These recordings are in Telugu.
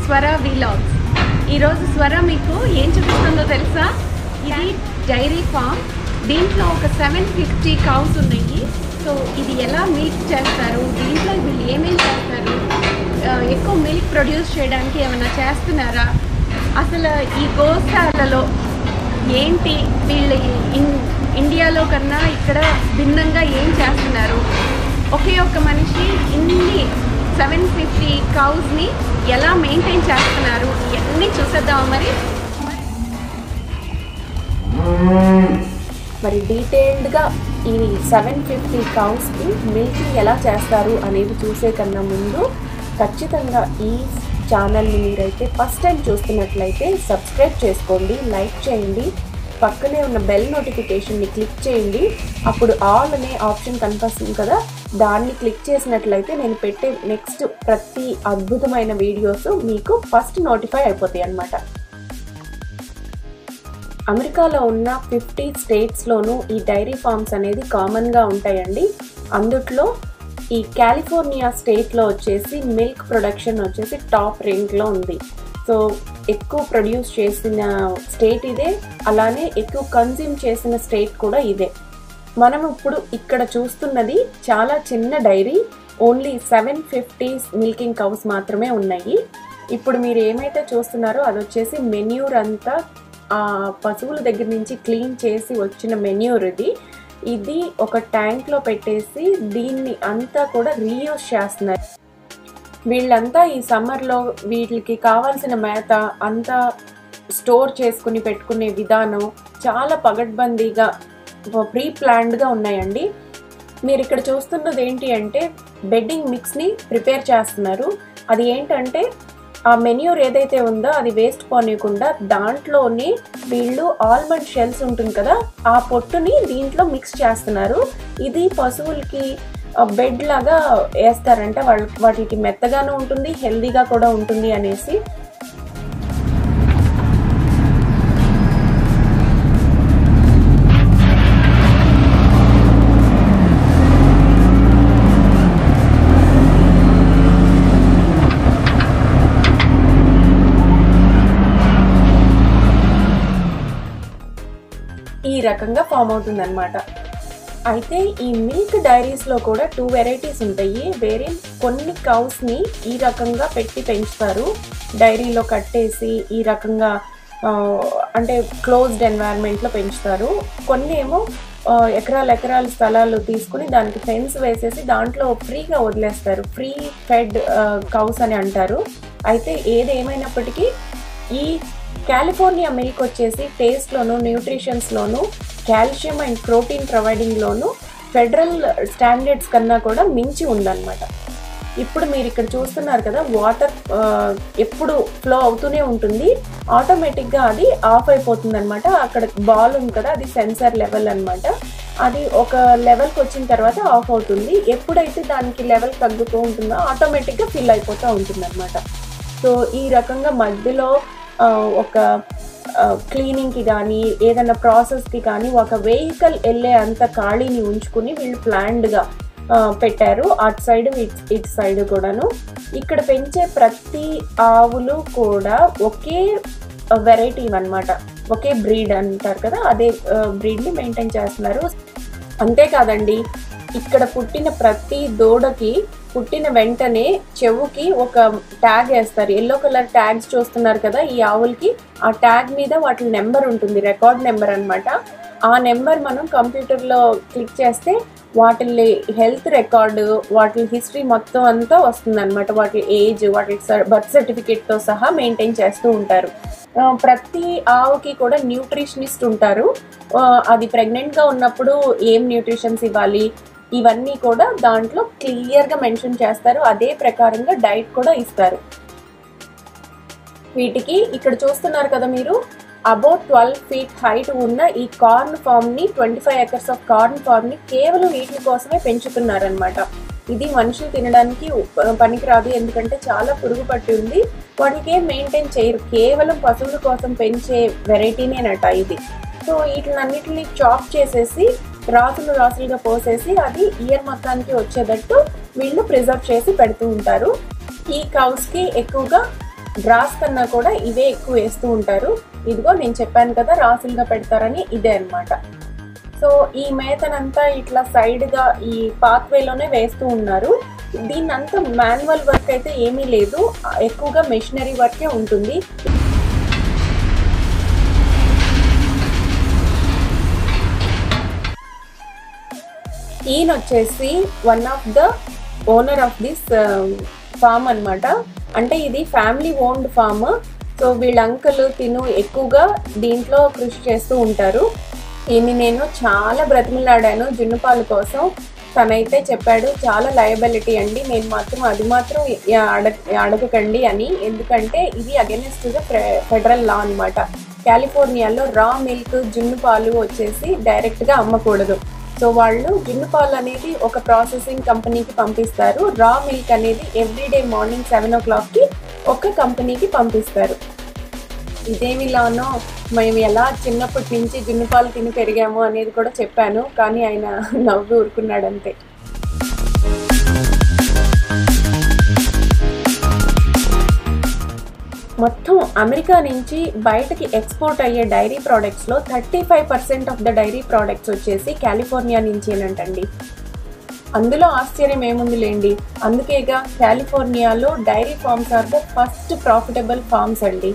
స్వర వీలాగ్స్. ఈరోజు స్వర మీకు ఏం చూపిస్తుందో తెలుసా? ఇది డైరీ ఫామ్. దీంట్లో ఒక 750 కౌస్ ఉన్నాయి. సో ఇది ఎలా మిల్క్ చేస్తారు, దీంట్లో వీళ్ళు ఏమేమి చేస్తారు, ఎక్కువ మిల్క్ ప్రొడ్యూస్ చేయడానికి ఏమైనా చేస్తున్నారా, అసలు ఈ గోశాలలో ఏంటి, వీళ్ళు ఇండియాలో కన్నా ఇక్కడ భిన్నంగా ఏం చేస్తున్నారు, ఒకే ఒక్క మనిషి ఇన్ని 750 కౌస్ని ఎలా మెయింటైన్ చేస్తున్నారు, ఇవన్నీ చూసేద్దాం. మరి డీటెయిల్డ్గా ఈ 750 కౌస్కి మిల్కింగ్ ఎలా చేస్తారు అనేది చూసే కన్నా ముందు ఖచ్చితంగా ఈ ఛానల్ని మీరైతే ఫస్ట్ టైం చూస్తున్నట్లయితే సబ్స్క్రైబ్ చేసుకోండి, లైక్ చేయండి, పక్కనే ఉన్న బెల్ నోటిఫికేషన్ని క్లిక్ చేయండి. అప్పుడు ఆల్ అనే ఆప్షన్ కనిపిస్తుంది కదా, దాన్ని క్లిక్ చేసినట్లయితే నేను పెట్టే నెక్స్ట్ ప్రతి అద్భుతమైన వీడియోస్ మీకు ఫస్ట్ నోటిఫై అయిపోతాయి అన్నమాట. అమెరికాలో ఉన్న 50 స్టేట్స్లోనూ ఈ డైరీ ఫార్మ్స్ అనేది కామన్గా ఉంటాయండి. అందుట్లో ఈ కాలిఫోర్నియా స్టేట్లో వచ్చేసి మిల్క్ ప్రొడక్షన్ వచ్చేసి టాప్ ర్యాంక్లో ఉంది. సో ఎక్కువ ప్రొడ్యూస్ చేసిన స్టేట్ ఇదే, అలానే ఎక్కువ కన్జ్యూమ్ చేసిన స్టేట్ కూడా ఇదే. మనం ఇప్పుడు ఇక్కడ చూస్తున్నది చాలా చిన్న డైరీ, ఓన్లీ 750 మిల్కింగ్ కౌస్ మాత్రమే ఉన్నాయి. ఇప్పుడు మీరు ఏమైతే చూస్తున్నారో అది వచ్చేసి మెన్యూర్ అంతా ఆ పశువుల దగ్గర నుంచి క్లీన్ చేసి వచ్చిన మెన్యూర్. ఇది ఒక ట్యాంక్లో పెట్టేసి దీన్ని అంతా కూడా రీయూజ్ చేస్తున్నారు. వీళ్ళంతా ఈ సమ్మర్లో వీటికి కావాల్సిన మేత అంతా స్టోర్ చేసుకుని పెట్టుకునే విధానం చాలా పగడ్బందీగా ప్రీ ప్లాన్డ్గా ఉన్నాయండి. మీరు ఇక్కడ చూస్తున్నది ఏంటి అంటే బెడ్డింగ్ మిక్స్ని ప్రిపేర్ చేస్తున్నారు. అది ఏంటంటే ఆ మెన్యూర్ ఏదైతే ఉందో అది వేస్ట్ పోనీయకుండా దాంట్లోనే వీళ్ళు ఆల్మండ్ షెల్స్ ఉంటుంది కదా, ఆ పొట్టుని దీంట్లో మిక్స్ చేస్తున్నారు. ఇది పశువులకి బెడ్ లాగా వేస్తారంటే వాటికి మెత్తగాను ఉంటుంది, హెల్దీగా కూడా ఉంటుంది అనేసి. ఈ రకంగా ఫామ్ అవుతుంది అనమాట. అయితే ఈ మిల్క్ డైరీస్లో కూడా 2 వెరైటీస్ ఉంటాయి. వేరే కొన్ని కౌస్ని ఈ రకంగా పెట్టి పెంచుతారు, డైరీలో కట్టేసి ఈ రకంగా అంటే క్లోజ్డ్ ఎన్వైర్న్మెంట్లో పెంచుతారు. కొన్ని ఏమో ఎకరాల స్థలాలు తీసుకుని దానికి ఫెన్స్ వేసేసి దాంట్లో ఫ్రీగా వదిలేస్తారు, ఫ్రీ ఫెడ్ కౌస్ అని అంటారు. అయితే ఏది ఏమైనప్పటికీ ఈ కాలిఫోర్నియా మిల్క్ వచ్చేసి టేస్ట్లోను, న్యూట్రిషన్స్లోను, కాల్షియం అండ్ ప్రోటీన్ ప్రొవైడింగ్లోను ఫెడరల్ స్టాండర్డ్స్ కన్నా కూడా మించి ఉందన్నమాట. ఇప్పుడు మీరు ఇక్కడ చూస్తున్నారు కదా, వాటర్ ఎప్పుడు ఫ్లో అవుతూనే ఉంటుంది, ఆటోమేటిక్గా అది ఆఫ్ అయిపోతుంది అనమాట. అక్కడ బాల్ ఉంది కదా, అది సెన్సార్ లెవెల్ అనమాట. అది ఒక లెవెల్కి వచ్చిన తర్వాత ఆఫ్ అవుతుంది. ఎప్పుడైతే దానికి లెవెల్ తగ్గుతూ ఉంటుందో ఆటోమేటిక్గా ఫిల్ అయిపోతూ ఉంటుంది అనమాట. సో ఈ రకంగా మధ్యలో ఒక క్లీనింగ్కి కానీ ఏదైనా ప్రాసెస్కి కానీ ఒక వెహికల్ వెళ్ళే అంత ఖాళీని ఉంచుకుని వీళ్ళు ప్లాన్డ్గా పెట్టారు, అటు సైడ్ ఇటు సైడ్ కూడాను. ఇక్కడ పెంచే ప్రతి ఆవులు కూడా ఒకే వెరైటీ అనమాట, ఒకే బ్రీడ్ అంటారు కదా, అదే బ్రీడ్ని మెయింటైన్ చేస్తున్నారు. అంతేకాదండి, ఇక్కడ పుట్టిన ప్రతి దూడకి పుట్టిన వెంటనే చెవుకి ఒక ట్యాగ్ వేస్తారు. ఎల్లో కలర్ ట్యాగ్స్ చూస్తున్నారు కదా ఈ ఆవులకి, ఆ ట్యాగ్ మీద వాటి నెంబర్ ఉంటుంది, రికార్డ్ నెంబర్ అనమాట. ఆ నెంబర్ మనం కంప్యూటర్లో క్లిక్ చేస్తే వాటి హెల్త్ రికార్డు, వాటి హిస్టరీ మొత్తం అంతా వస్తుంది అనమాట. వాటి ఏజ్, వాటి బర్త్ సర్టిఫికేట్తో సహా మెయింటైన్ చేస్తూ ఉంటారు. ప్రతి ఆవుకి కూడా న్యూట్రిషనిస్ట్ ఉంటారు. అది ప్రెగ్నెంట్గా ఉన్నప్పుడు ఏం న్యూట్రిషన్స్ ఇవ్వాలి ఇవన్నీ కూడా దాంట్లో క్లియర్గా మెన్షన్ చేస్తారు. అదే ప్రకారంగా డైట్ కూడా ఇస్తారు. వీటికి ఇక్కడ చూస్తున్నారు కదా మీరు, అబౌట్ 12 feet హైట్ ఉన్న ఈ కార్న్ ఫామ్ని, 25 acres ఆఫ్ కార్న్ ఫామ్ని కేవలం వీటి కోసమే పెంచుతున్నారనమాట. ఇది మనుషులు తినడానికి పనికిరాదు, ఎందుకంటే చాలా పురుగు పట్టి ఉంది, వాటికి ఏం మెయింటైన్ చేయరు, కేవలం పశువుల కోసం పెంచే వెరైటీనేనట ఇది. సో వీటినన్నిటిని చాప్ చేసేసి రాసులుగా పోసేసి అది ఇయర్ మొత్తానికి వచ్చేటట్టు వీళ్ళు ప్రిజర్వ్ చేసి పెడుతూ ఉంటారు. ఈ కౌస్కి ఎక్కువగా డ్రాస్ కన్నా కూడా ఇవే ఎక్కువ వేస్తూ ఉంటారు. ఇదిగో నేను చెప్పాను కదా రాసులుగా పెడతారని, ఇదే అన్నమాట. సో ఈ మేతనంతా ఇట్లా సైడ్గా ఈ పాత్వేలోనే వేస్తూ ఉన్నారు. దీన్నంతా మాన్యువల్ వర్క్ అయితే ఏమీ లేదు, ఎక్కువగా మెషినరీ వర్కే ఉంటుంది. ఈయన వచ్చేసి one of the owner of this farm అన్నమాట. అంటే ఇది ఫ్యామిలీ ఓన్డ్ ఫామ్. సో వీళ్ళ అంకుల్ తిను ఎక్కువగా దీంట్లో కృషి చేస్తూ ఉంటారు. ఈయన్ని నేను చాలా బ్రతిమలాడాను జున్నుపాలు కోసం. తనైతే చెప్పాడు చాలా లయబిలిటీ అండి, నేను మాత్రం అది మాత్రం అడగకండి అని. ఎందుకంటే ఇది అగెన్స్ట్ ద ఫెడరల్ లా అనమాట. కాలిఫోర్నియాలో రా మిల్క్ జున్నుపాలు వచ్చేసి డైరెక్ట్గా అమ్మకూడదు. సో వాళ్ళు జున్నుపాలు అనేది ఒక ప్రాసెసింగ్ కంపెనీకి పంపిస్తారు, రా మిల్క్ అనేది ఎవ్రీడే మార్నింగ్ 7 o'clockకి ఒక కంపెనీకి పంపిస్తారు. ఇదేమిలానో మేము ఎలా చిన్నప్పటి నుంచి జున్నుపాలు తిని పెరిగాము అనేది కూడా చెప్పాను, కానీ ఆయన నవ్వు ఊరుకున్నాడు అంతే. మొత్తం అమెరికా నుంచి బయటకి ఎక్స్పోర్ట్ అయ్యే డైరీ ప్రోడక్ట్స్లో 35% ఆఫ్ ద డైరీ ప్రోడక్ట్స్ వచ్చేసి కాలిఫోర్నియా నుంచేనంటండి. అందులో ఆశ్చర్యం ఏముంది లేండి, అందుకేగా కాలిఫోర్నియాలో dairy farms are the first profitable farms అండి.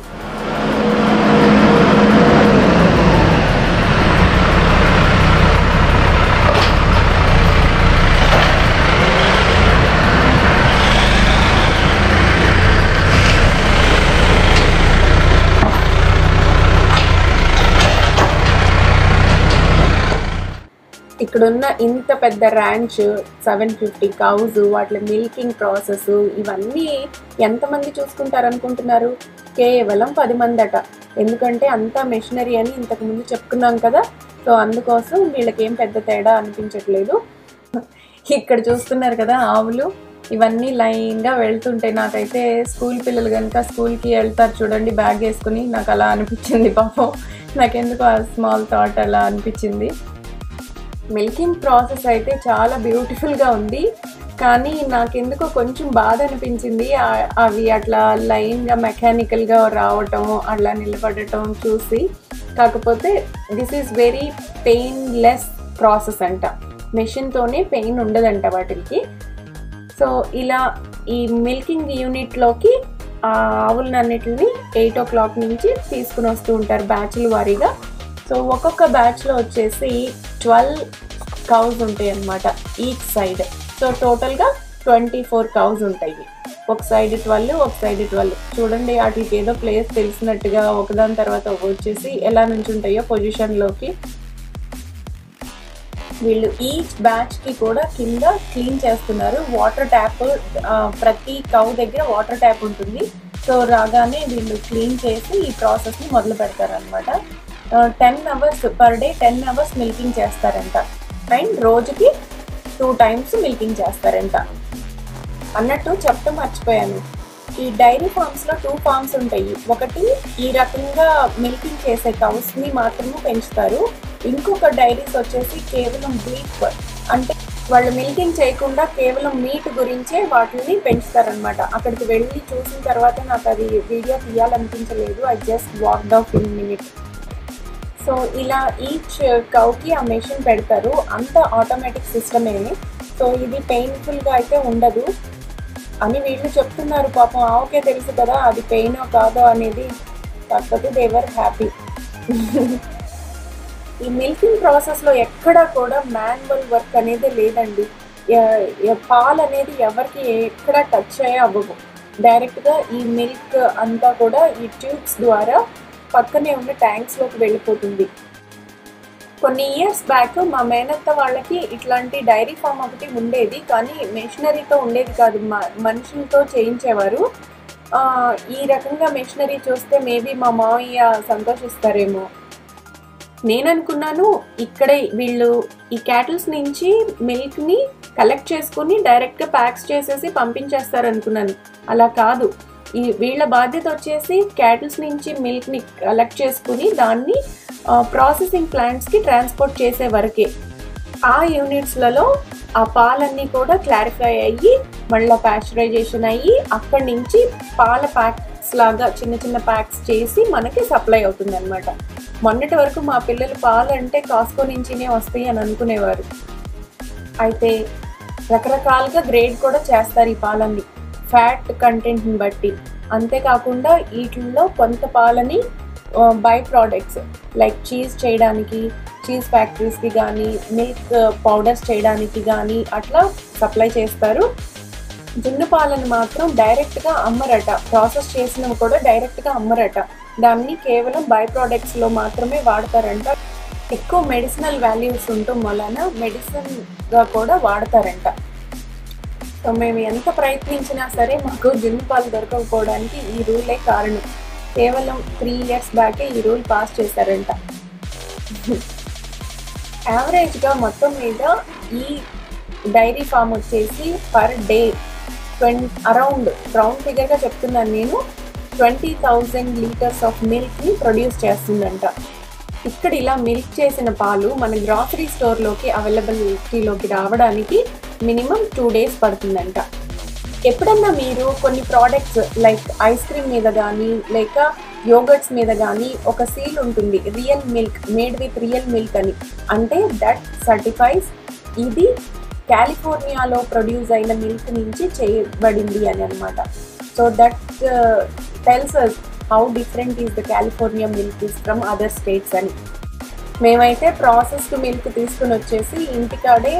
ఇక్కడున్న ఇంత పెద్ద ర్యాంచ్ 750 కౌస్, వాటి మిల్కింగ్ ప్రాసెస్ ఇవన్నీ ఎంతమంది చూసుకుంటారు అనుకుంటున్నారు? కేవలం 10 మంది అట. ఎందుకంటే అంతా మెషినరీ అని ఇంతకుముందు చెప్పుకున్నాం కదా. సో అందుకోసం వీళ్ళకి ఏం పెద్ద తేడా అనిపించట్లేదు. ఇక్కడ చూస్తున్నారు కదా ఆవులు, ఇవన్నీ లైన్గా వెళ్తుంటే నాకైతే స్కూల్ పిల్లలు కనుక స్కూల్కి వెళ్తారు చూడండి బ్యాగ్ వేసుకుని, నాకు అలా అనిపించింది పాపం. నాకెందుకు ఆ స్మాల్ థాట్ అలా అనిపించింది. మిల్కింగ్ ప్రాసెస్ అయితే చాలా బ్యూటిఫుల్గా ఉంది, కానీ నాకెందుకో కొంచెం బాధ అనిపించింది. అవి అట్లా లైన్గా మెకానికల్గా రావటం, అట్లా నిలబడటం చూసి. కాకపోతే this is very painless process అంట, మెషిన్తోనే పెయిన్ ఉండదంట వాటికి. సో ఇలా ఈ మిల్కింగ్ యూనిట్లోకి ఆ ఆవులన్నిటిని 8 o'clock నుంచి తీసుకుని వస్తూ ఉంటారు బ్యాచ్ల వారీగా. సో ఒక్కొక్క బ్యాచ్లో వచ్చేసి 12 కౌస్ ఉంటాయి అన్నమాట ఈచ్ సైడ్. సో టోటల్గా 24 కౌస్ ఉంటాయి. ఒక సైడ్ 12, ఒక సైడ్ 12. చూడండి వాటికి ఏదో ప్లేస్ తెలిసినట్టుగా ఒకదాని తర్వాత వచ్చేసి ఎలా నుంచి ఉంటాయో పొజిషన్లోకి. వీళ్ళు ఈచ్ బ్యాచ్కి కూడా కింద క్లీన్ చేస్తున్నారు. వాటర్ ట్యాప్, ప్రతి కౌ దగ్గర వాటర్ ట్యాప్ ఉంటుంది. సో రాగానే వీళ్ళు క్లీన్ చేసి ఈ ప్రాసెస్ని మొదలు పెడతారు అనమాట. 10 hours per day 10 hours milking చేస్తారంట. అండ్ రోజుకి 2 times మిల్కింగ్ చేస్తారంట. అన్నట్టు చెప్పడం మర్చిపోయాను, ఈ డైరీ ఫార్మ్స్లో 2 ఫార్మ్స్ ఉంటాయి. ఒకటి ఈ రకంగా మిల్కింగ్ చేసే కౌస్ని మాత్రమే పెంచుతారు. ఇంకొక డైరీస్ వచ్చేసి కేవలం బీఫ్, అంటే వాళ్ళు మిల్కింగ్ చేయకుండా కేవలం మీట్ గురించే వాటిని పెంచుతారనమాట. అక్కడికి వెళ్ళి చూసిన తర్వాత నాకు అది వీడియో తీయాలనిపించలేదు. I just walked off in minute. So ఇలా ఈచ్ కౌకి ఆ మెషిన్ పెడతారు, అంత ఆటోమేటిక్ సిస్టమే. సో ఇది పెయిన్ఫుల్గా అయితే ఉండదు అని వీళ్ళు చెప్తున్నారు. పాపం ఆవుకే తెలుసు కదా అది పెయినో కాదో అనేది. కాకపోతే దే వర్ హ్యాపీ. ఈ మిల్కింగ్ ప్రాసెస్లో ఎక్కడా కూడా మాన్యువల్ వర్క్ అనేది లేదండి. పాలు అనేది ఎవరికి ఎక్కడ టచ్ అయ్యే అవ్వవు. డైరెక్ట్గా ఈ మిల్క్ అంతా కూడా ఈ ట్యూబ్స్ ద్వారా పక్కనే ఉన్న ట్యాంక్స్లోకి వెళ్ళిపోతుంది. కొన్ని ఇయర్స్ బ్యాక్ మా మేనత్త వాళ్ళకి ఇట్లాంటి డైరీ ఫామ్ ఒకటి ఉండేది, కానీ మెషినరీతో ఉండేది కాదు, మనుషులతో చేయించేవారు. ఈ రకంగా మెషినరీ చూస్తే మేబీ మా మావయ్య సంతోషిస్తారేమో. నేను అనుకున్నాను ఇక్కడే వీళ్ళు ఈ క్యాటిల్స్ నుంచి మిల్క్ని కలెక్ట్ చేసుకుని డైరెక్ట్గా ప్యాక్స్ చేసేసి పంపించేస్తారు అనుకున్నాను. అలా కాదు, ఈ వీళ్ళ బాధ్యత వచ్చేసి క్యాటిల్స్ నుంచి మిల్క్ని కలెక్ట్ చేసుకుని దాన్ని ప్రాసెసింగ్ ప్లాంట్స్కి ట్రాన్స్పోర్ట్ చేసే వరకే. ఆ యూనిట్స్లలో ఆ పాలన్నీ కూడా క్లారిఫై అయ్యి మళ్ళీ ప్యాస్చరైజేషన్ అయ్యి అక్కడి నుంచి పాల ప్యాక్స్ లాగా చిన్న చిన్న ప్యాక్స్ చేసి మనకి సప్లై అవుతుంది అనమాట. మొన్నటి వరకు మా పిల్లలు పాలు అంటే కాస్కో నుంచినే వస్తాయి అని అనుకునేవారు. అయితే రకరకాలుగా గ్రేడ్ కూడా చేస్తారు ఈ పాలన్నీ ఫ్యాట్ కంటెంట్ని బట్టి. అంతేకాకుండా వీటిల్లో కొంత పాలని బై ప్రోడక్ట్స్ లైక్ చీజ్ చేయడానికి, చీజ్ ఫ్యాక్టరీస్కి కానీ, మిల్క్ పౌడర్స్ చేయడానికి కానీ అట్లా సప్లై చేస్తారు. జున్ను పాలను మాత్రం డైరెక్ట్గా అమ్మరట, ప్రాసెస్ చేసినవి కూడా డైరెక్ట్గా అమ్మరట. దాన్ని కేవలం బై ప్రోడక్ట్స్లో మాత్రమే వాడతారంట. ఎక్కువ మెడిసినల్ వాల్యూస్ ఉండటం వలన మెడిసిన్గా కూడా వాడతారంట. సో మేము ఎంత ప్రయత్నించినా సరే మాకు జున్ను పాలు దొరకకపోవడానికి ఈ రూలే కారణం. కేవలం 3 years బ్యాకే ఈ రూల్ పాస్ చేశారంట. యావరేజ్గా మొత్తం మీద ఈ డైరీ ఫామ్ వచ్చేసి పర్ డే రౌండ్ ఫిగర్గా చెప్తున్నాను నేను, 20,000 లీటర్స్ ఆఫ్ మిల్క్ని ప్రొడ్యూస్ చేస్తుందంట. ఇక్కడ ఇలా మిల్క్ చేసిన పాలు మన గ్రాసరీ స్టోర్లోకి అవైలబిలిటీలోకి రావడానికి మినిమం 2 days పడుతుందంట. ఎప్పుడన్నా మీరు కొన్ని ప్రోడక్ట్స్ లైక్ ఐస్ క్రీమ్ మీద కానీ లేక యోగర్ట్స్ మీద కానీ ఒక సీల్ ఉంటుంది, real milk made with real milk అని, అంటే దట్ సర్టిఫైస్ ఇది కాలిఫోర్నియాలో ప్రొడ్యూస్ అయిన మిల్క్ నుంచి చేయబడింది అని అనమాట. So that tells us how different is the California milk is from other states అని. మేమైతే ప్రాసెస్డ్ మిల్క్ తీసుకుని వచ్చేసి ఇంటికాడే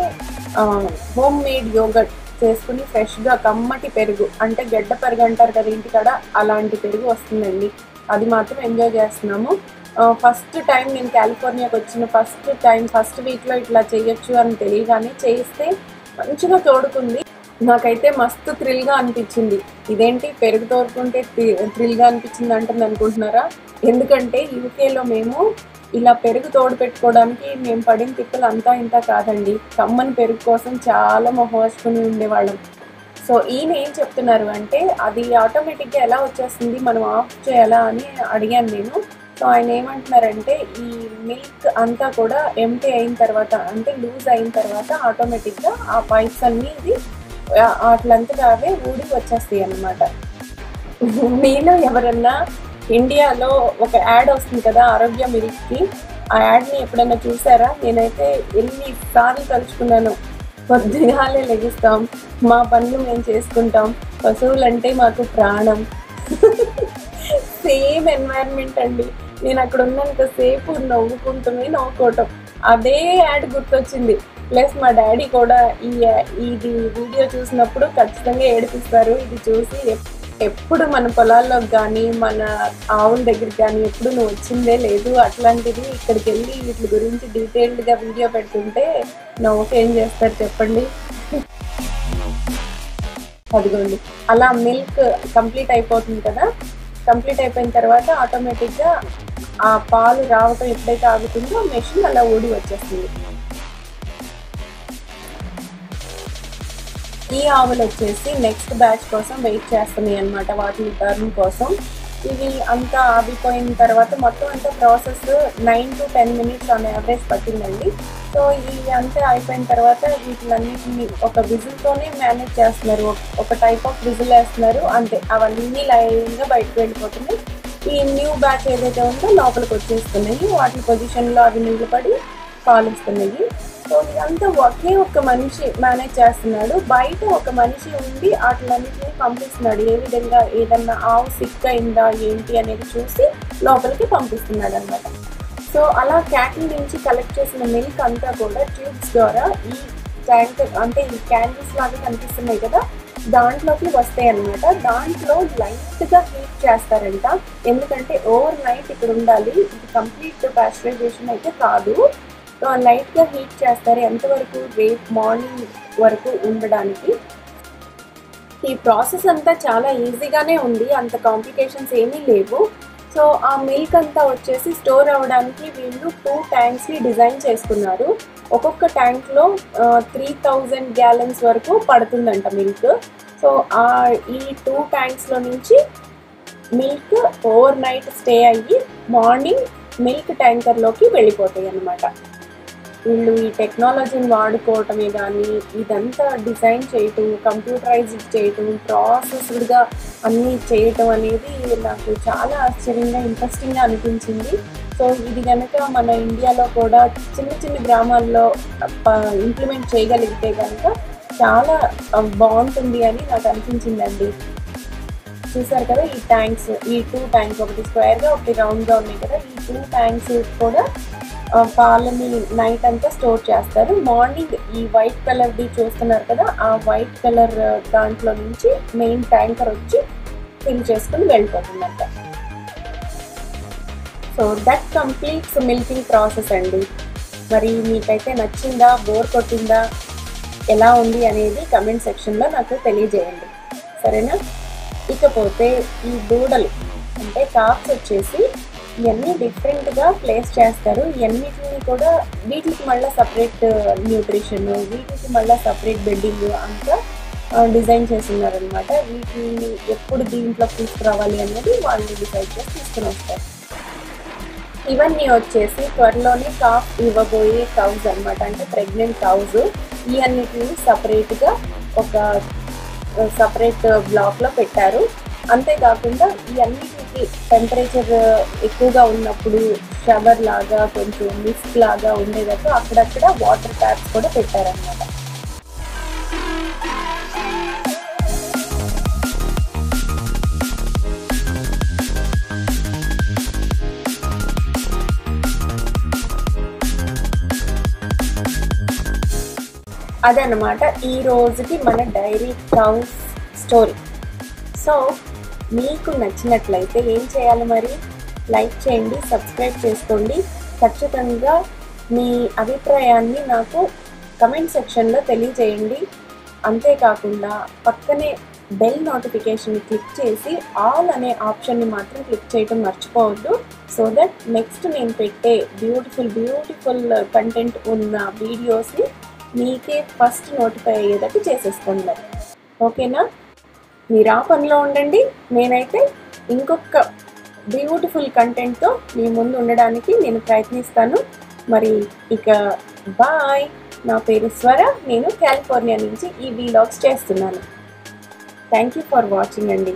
హోమ్ మేడ్ యోగర్ట్ చేసుకుని ఫ్రెష్గా కమ్మటి పెరుగు, అంటే గడ్డ పెరుగు అంటారు కదా ఇంటికాడ, అలాంటి పెరుగు వస్తుందండి. అది మాత్రం ఎంజాయ్ చేస్తున్నాము. ఫస్ట్ టైం నేను కాలిఫోర్నియాకి వచ్చిన ఫస్ట్ వీక్లో ఇట్లా చేయొచ్చు అని తెలియగానే చేస్తే మంచిగా తోడుకుంది. నాకైతే మస్తు థ్రిల్గా అనిపించింది. ఇదేంటి పెరుగు తోడుకుంటే థ్రిల్గా అనిపించింది అంటుంది అనుకుంటున్నారా? ఎందుకంటే యూకేలో మేము ఇలా పెరుగు తోడు పెట్టుకోవడానికి మేము పడిన తిప్పలు అంతా ఇంత కాదండి. కమ్మని పెరుగు కోసం చాలా మొహోచుకుని ఉండేవాళ్ళం. సో ఈయన ఏం చెప్తున్నారు అంటే అది ఆటోమేటిక్గా ఎలా వచ్చేస్తుంది, మనం ఆఫ్ చేయాలా అని అడిగాను నేను. సో ఆయన ఏమంటున్నారంటే ఈ మిల్క్ అంతా కూడా ఎంటీ అయిన తర్వాత, అంటే లూజ్ అయిన తర్వాత ఆటోమేటిక్గా ఆ పైప్స్ అన్నీ ఇది అట్లంతగా అవే ఊడి వచ్చేస్తాయి అన్నమాట. మీలో ఎవరన్నా ఇండియాలో ఒక యాడ్ వస్తుంది కదా ఆరోగ్య మిల్క్కి, ఆ యాడ్ని ఎప్పుడైనా చూసారా? నేనైతే ఎన్నిసార్లు తలుచుకున్నాను. పొద్దుగాలే లెగిస్తాం, మా పనులు మేము చేసుకుంటాం, పశువులంటే మాకు ప్రాణం. సేమ్ ఎన్వైరన్మెంట్ అండి. నేను అక్కడ ఉన్నంతసేపు నవ్వుకోవటం, అదే యాడ్ గుర్తొచ్చింది. ప్లస్ మా డాడీ కూడా ఇది వీడియో చూసినప్పుడు ఖచ్చితంగా ఏడిపిస్తారు. ఇది చూసి ఎప్పుడు మన పొలాల్లోకి కానీ మన ఆవుల దగ్గరికి కానీ ఎప్పుడు నువ్వు వచ్చిందే లేదు, అట్లాంటిది ఇక్కడికి వెళ్ళి వీటి గురించి డీటెయిల్డ్గా వీడియో పెడుతుంటే నవ్వుకు ఏం చేస్తారు చెప్పండి. అదిగోండి అలా మిల్క్ కంప్లీట్ అయిపోతుంది కదా. కంప్లీట్ అయిపోయిన తర్వాత ఆటోమేటిక్గా ఆ పాలు రావటం ఎప్పుడైతే ఆగుతుందో మెషిన్ అలా ఊడి వచ్చేస్తుంది. ఈ ఆవులు వచ్చేసి నెక్స్ట్ బ్యాచ్ కోసం వెయిట్ చేస్తున్నాయి అన్నమాట, వాటి టర్న్ కోసం. ఇవి అంతా ఆగిపోయిన తర్వాత మొత్తం అంతా process 9 to 10 minutes on average పట్టిందండి. సో ఇవి అంతా అయిపోయిన తర్వాత వీటిలన్నింటినీ ఒక విజిల్తోనే మేనేజ్ చేస్తున్నారు. ఒక టైప్ ఆఫ్ విజిల్ వేస్తున్నారు అంతే, అవన్నీ లైన్గా బయటకు వెళ్ళిపోతున్నాయి. ఈ న్యూ బ్యాచ్ ఏదైతే ఉందో లోపలికి వచ్చేస్తున్నాయి, వాటి పొజిషన్లో అవి నిలబడి పాలిస్తున్నాయి. సో ఇదంతా ఒక్క మనిషి మేనేజ్ చేస్తున్నాడు. బయట ఒక మనిషి ఉండి వాటిలన్నింటినీ పంపిస్తున్నాడు. ఏ విధంగా ఏదన్నా ఆవు సిక్ అయిందా ఏంటి అనేది చూసి లోపలికి పంపిస్తున్నాడు అనమాట. సో అలా క్యాటిల్ నుంచి కలెక్ట్ చేసిన మిల్క్ అంతా కూడా ట్యూబ్స్ ద్వారా ఈ ట్యాంకర్, అంటే ఈ క్యాండిల్స్ లాగా కనిపిస్తున్నాయి కదా, దాంట్లోకి వస్తాయి అన్నమాట. దాంట్లో లైట్గా హీట్ చేస్తారంట. ఎందుకంటే ఓవర్ నైట్ ఇక్కడ ఉండాలి, ఇది కంప్లీట్ పాస్చరైజేషన్ అయితే కాదు. సో లైట్గా హీట్ చేస్తారు, ఎంతవరకు రేపు మార్నింగ్ వరకు ఉండడానికి. ఈ ప్రాసెస్ అంతా చాలా ఈజీగానే ఉంది, అంత కాంప్లికేషన్స్ ఏమీ లేవు. సో ఆ మిల్క్ అంతా వచ్చేసి స్టోర్ అవ్వడానికి వీళ్ళు 2 ట్యాంక్స్ని డిజైన్ చేసుకున్నారు. ఒక్కొక్క ట్యాంక్లో 3000 gallons వరకు పడుతుందంట మిల్క్. సో ఈ 2 ట్యాంక్స్లో నుంచి మిల్క్ ఓవర్ నైట్ స్టే అయ్యి మార్నింగ్ మిల్క్ ట్యాంకర్లోకి వెళ్ళిపోతాయి అన్నమాట. వీళ్ళు ఈ టెక్నాలజీని వాడుకోవటమే కానీ ఇదంతా డిజైన్ చేయటం, కంప్యూటరైజ్డ్ చేయటం, ప్రాసెస్డ్గా అన్నీ చేయటం అనేది నాకు చాలా ఆశ్చర్యంగా, ఇంట్రెస్టింగ్గా అనిపించింది. సో ఇది కనుక మన ఇండియాలో కూడా చిన్న చిన్న గ్రామాల్లో ఇంప్లిమెంట్ చేయగలిగితే కనుక చాలా బాగుంటుంది అని నాకు అనిపించిందండి. చూసారు కదా ఈ ట్యాంక్స్, ఈ 2 ట్యాంక్స్, ఒకటి స్క్వేర్గా ఒకటి రౌండ్గా ఉన్నాయి కదా, ఈ 2 ట్యాంక్స్ కూడా పాలని నైట్ అంతా స్టోర్ చేస్తారు. మార్నింగ్ ఈ వైట్ కలర్ది చూస్తున్నారు కదా, ఆ వైట్ కలర్ దాంట్లో నుంచి మెయిన్ ట్యాంకర్ వచ్చి ఫిల్ చేసుకుని వెళ్ళిపోతుందంట. So that completes milking process అండి. మరి మీకైతే నచ్చిందా, బోర్ కొట్టిందా, ఎలా ఉంది అనేది కమెంట్ సెక్షన్లో నాకు తెలియజేయండి, సరేనా? ఇకపోతే ఈ దూడలు అంటే కాప్స్ వచ్చేసి ఇవన్నీ డిఫరెంట్గా ప్లేస్ చేస్తారు. ఇవన్నిటిని కూడా వీటికి మళ్ళీ సపరేట్ న్యూట్రిషన్, వీటికి మళ్ళీ సపరేట్ బెడ్డింగ్ అంతా డిజైన్ చేస్తున్నారనమాట. వీటిని ఎప్పుడు దీంట్లోకి తీసుకురావాలి అనేది వాళ్ళు డిసైడ్ చేసి తీసుకుని వస్తారు. ఇవన్నీ వచ్చేసి త్వరలోనే కాఫ్ ఇవ్వబోయే కౌస్ అనమాట, అంటే ప్రెగ్నెంట్ కౌస్. ఈ అన్నిటిని సపరేట్గా ఒక సపరేట్ బ్లాక్లో పెట్టారు. అంతేకాకుండా ఈ అన్నిటికి టెంపరేచర్ ఎక్కువగా ఉన్నప్పుడు షవర్ లాగా కొంచెం మిస్ట్ లాగా ఉండేటట్టు అక్కడక్కడ వాటర్ ట్యాప్స్ కూడా పెట్టారనమాట. అదనమాట ఈ రోజుకి మన డైరీ కౌస్ స్టోరీ. సో మీకు నచ్చినట్లయితే ఏం చేయాలి మరి? లైక్ చేయండి, సబ్స్క్రైబ్ చేసుకోండి. ఖచ్చితంగా మీ అభిప్రాయాన్ని నాకు కమెంట్ సెక్షన్లో తెలియజేయండి. అంతేకాకుండా పక్కనే బెల్ నోటిఫికేషన్ క్లిక్ చేసి ఆల్ అనే ఆప్షన్ని మాత్రం క్లిక్ చేయడం మర్చిపోవద్దు. సో దట్ నెక్స్ట్ నేను పెట్టే బ్యూటిఫుల్ కంటెంట్ ఉన్న వీడియోస్ని మీకే ఫస్ట్ నోటిఫై అయ్యేటట్టు చేసేసుకోండి మరి. ఓకేనా? మీరు ఆ పనిలో ఉండండి. నేనైతే ఇంకొక బ్యూటిఫుల్ కంటెంట్తో మీ ముందు ఉండడానికి నేను ప్రయత్నిస్తాను. మరి ఇక బాయ్. నా పేరు స్వర, నేను కాలిఫోర్నియా నుంచి ఈ వీలాగ్స్ చేస్తున్నాను. థ్యాంక్ యూ ఫర్ వాచింగ్ అండి.